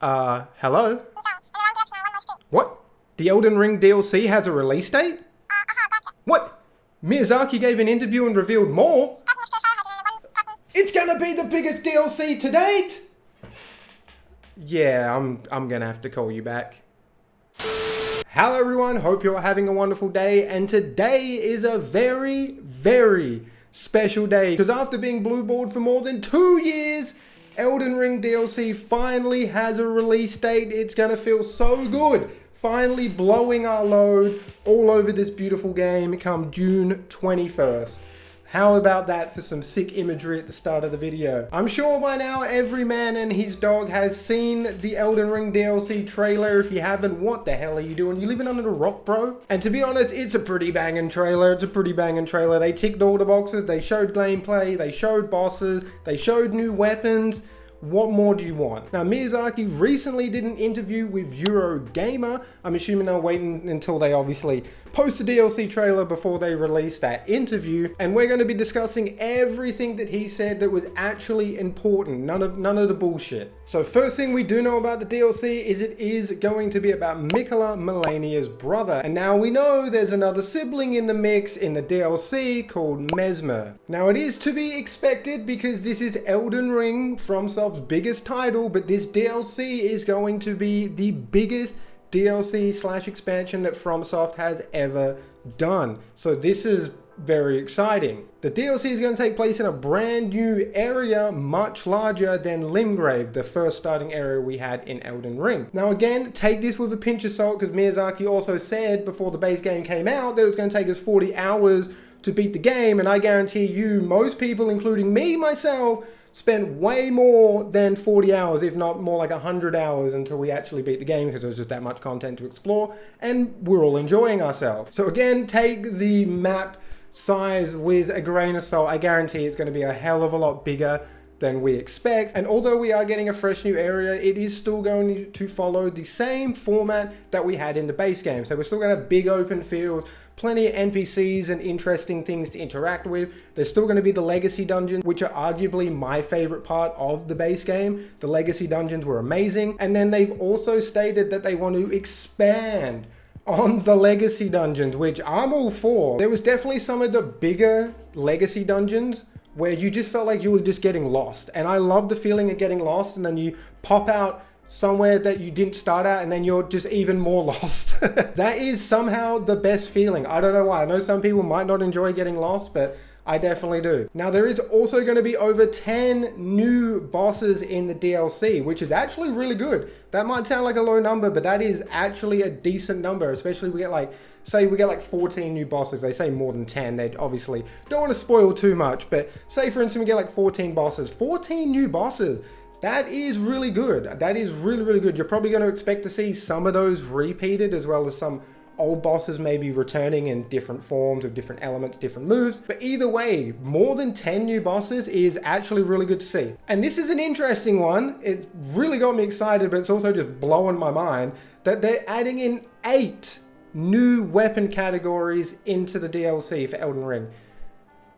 Hello? What? The Elden Ring DLC has a release date? What? Miyazaki gave an interview and revealed more? It's gonna be the biggest DLC to date! Yeah, I'm gonna have to call you back. Hello everyone, hope you're having a wonderful day, and today is a very, very special day, because after being blueballed for more than 2 years, Elden Ring DLC finally has a release date. It's gonna feel so good. Finally blowing our load all over this beautiful game come June 21st. How about that for some sick imagery at the start of the video? I'm sure by now every man and his dog has seen the Elden Ring DLC trailer. If you haven't, what the hell are you doing? You living under a rock, bro? And to be honest, it's a pretty banging trailer. They ticked all the boxes. They showed gameplay, they showed bosses, they showed new weapons. What more do you want? Now, Miyazaki recently did an interview with EuroGamer. I'm assuming they're waiting until they obviously post the DLC trailer before they release that interview. And we're going to be discussing everything that he said that was actually important. None of the bullshit. So first thing we do know about the DLC is it is going to be about Miquella Malenia's brother. And now we know there's another sibling in the mix in the DLC called Mesmer. Now it is to be expected because this is Elden Ring, Fromsoft's biggest title, but this DLC is going to be the biggest DLC/expansion that Fromsoft has ever done. So this is very exciting. The DLC is going to take place in a brand new area, much larger than Limgrave, the first starting area we had in Elden Ring. Now again, take this with a pinch of salt, because Miyazaki also said before the base game came out that it was going to take us 40 hours to beat the game, and I guarantee you, most people, including me, myself, spent way more than 40 hours, if not more like 100 hours until we actually beat the game, because there was just that much content to explore, and we're all enjoying ourselves. So again, take the map size with a grain of salt. I guarantee it's going to be a hell of a lot bigger than we expect. And although we are getting a fresh new area, it is still going to follow the same format that we had in the base game. So we're still going to have big open fields, plenty of NPCs and interesting things to interact with. There's still going to be the legacy dungeons, which are arguably my favorite part of the base game. The legacy dungeons were amazing. And then they've also stated that they want to expand on the legacy dungeons, which I'm all for. There was definitely some of the bigger legacy dungeons where you just felt like you were just getting lost. And I love the feeling of getting lost and then you pop out somewhere that you didn't start at and then you're just even more lost. That is somehow the best feeling. I don't know why. I know some people might not enjoy getting lost, but I definitely do. Now there is also going to be over 10 new bosses in the DLC, which is actually really good. That might sound like a low number, but that is actually a decent number, especially we get like, say we get like 14 new bosses. They say more than 10. They obviously don't want to spoil too much, but say for instance we get like 14 bosses. 14 new bosses. That is really good. That is really, really good. You're probably going to expect to see some of those repeated, as well as some old bosses maybe returning in different forms with different elements, different moves. But either way, more than 10 new bosses is actually really good to see. And this is an interesting one. It really got me excited, but it's also just blowing my mind that they're adding in 8 new weapon categories into the DLC for Elden Ring.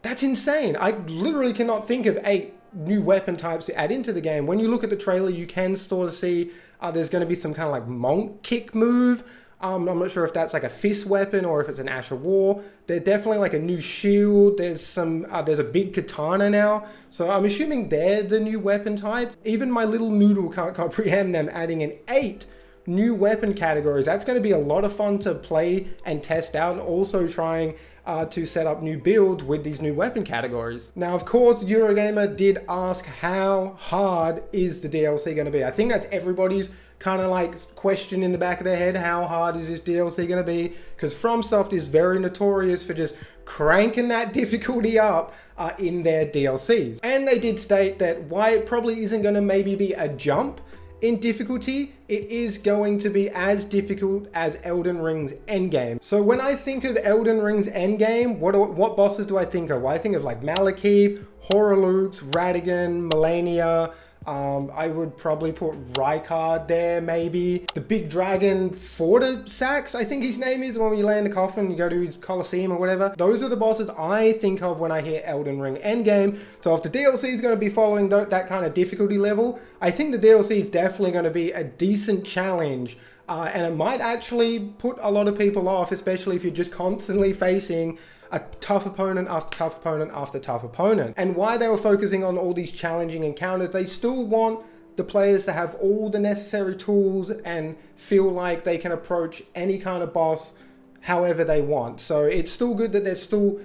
That's insane. I literally cannot think of 8 new weapon types to add into the game. When you look at the trailer, you can sort of see there's going to be some kind of like monk kick move. I'm not sure if that's like a fist weapon or if it's an Ash of War. They're definitely like a new shield. There's some, there's a big katana now. So I'm assuming they're the new weapon type. Even my little noodle can't comprehend them adding in 8 new weapon categories. That's going to be a lot of fun to play and test out, and also trying to set up new builds with these new weapon categories. Now, of course, EuroGamer did ask how hard is the DLC going to be. I think that's everybody's kind of like question in the back of their head. How hard is this DLC going to be? Because Fromsoft is very notorious for just cranking that difficulty up in their DLCs. And they did state that why it probably isn't going to maybe be a jump in difficulty, it is going to be as difficult as Elden Ring's endgame. So when I think of Elden Ring's endgame, what bosses do I think of? Well, I think of like Malekith, Horalux, Radagon, Malenia, I would probably put Rykard there, maybe. The big dragon Fortisax, I think his name is, the one where you lay in the coffin, you go to his Colosseum or whatever. Those are the bosses I think of when I hear Elden Ring Endgame. So if the DLC is going to be following that kind of difficulty level, I think the DLC is definitely going to be a decent challenge. And it might actually put a lot of people off, especially if you're just constantly facing a tough opponent after tough opponent after tough opponent. And why they were focusing on all these challenging encounters, they still want the players to have all the necessary tools and feel like they can approach any kind of boss however they want. So it's still good that they're still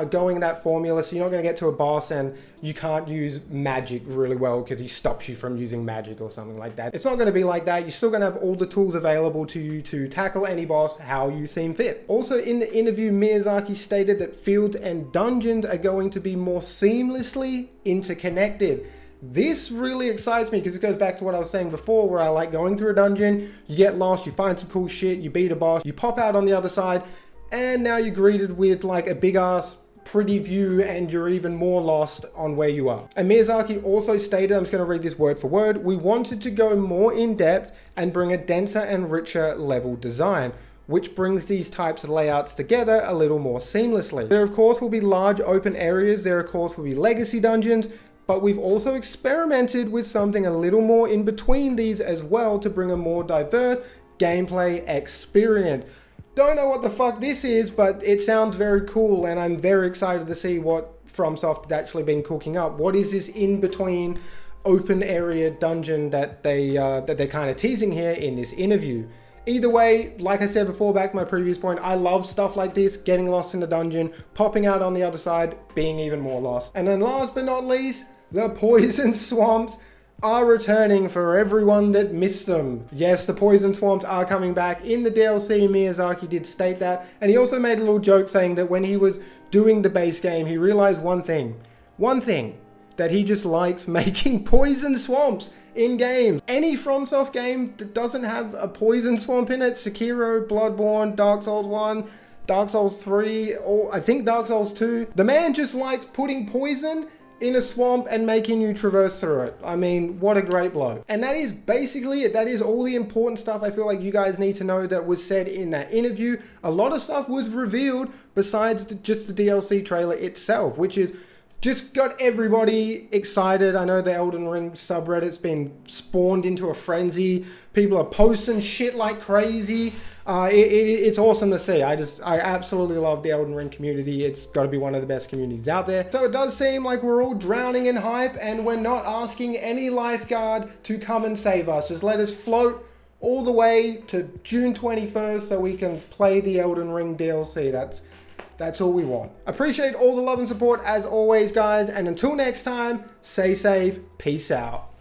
going that formula, so you're not going to get to a boss and you can't use magic really well because he stops you from using magic or something like that. It's not going to be like that. You're still going to have all the tools available to you to tackle any boss how you seem fit. Also, in the interview, Miyazaki stated that fields and dungeons are going to be more seamlessly interconnected. This really excites me because it goes back to what I was saying before, where I like going through a dungeon, you get lost, you find some cool shit, you beat a boss, you pop out on the other side, and now you're greeted with like a big ass pretty view and you're even more lost on where you are. And Miyazaki also stated, I'm just going to read this word for word, we wanted to go more in depth and bring a denser and richer level design, which brings these types of layouts together a little more seamlessly. There of course will be large open areas, there of course will be legacy dungeons, but we've also experimented with something a little more in between these as well to bring a more diverse gameplay experience. Don't know what the fuck this is, but it sounds very cool and I'm very excited to see what Fromsoft has actually been cooking up. What is this in between open area dungeon that they're kind of teasing here in this interview? Either way, like I said before, back to my previous point, I love stuff like this, getting lost in the dungeon, popping out on the other side, being even more lost. And then last but not least, the poison swamps are returning for everyone that missed them. Yes, the poison swamps are coming back in the DLC. Miyazaki did state that. And he also made a little joke saying that when he was doing the base game, he realized one thing, that he just likes making poison swamps in games. Any FromSoft game that doesn't have a poison swamp in it, Sekiro, Bloodborne, Dark Souls 1, Dark Souls 3, or I think Dark Souls 2, the man just likes putting poison in a swamp and making you traverse through it. I mean, what a great bloke. And that is basically it. That is all the important stuff I feel like you guys need to know that was said in that interview. A lot of stuff was revealed besides just the DLC trailer itself, which is just got everybody excited. I know the Elden Ring subreddit's been spawned into a frenzy. People are posting shit like crazy. It's awesome to see. I absolutely love the Elden Ring community. It's got to be one of the best communities out there. So it does seem like we're all drowning in hype and we're not asking any lifeguard to come and save us. Just let us float all the way to June 21st so we can play the Elden Ring DLC. That's all we want. Appreciate all the love and support as always, guys. And until next time, stay safe. Peace out.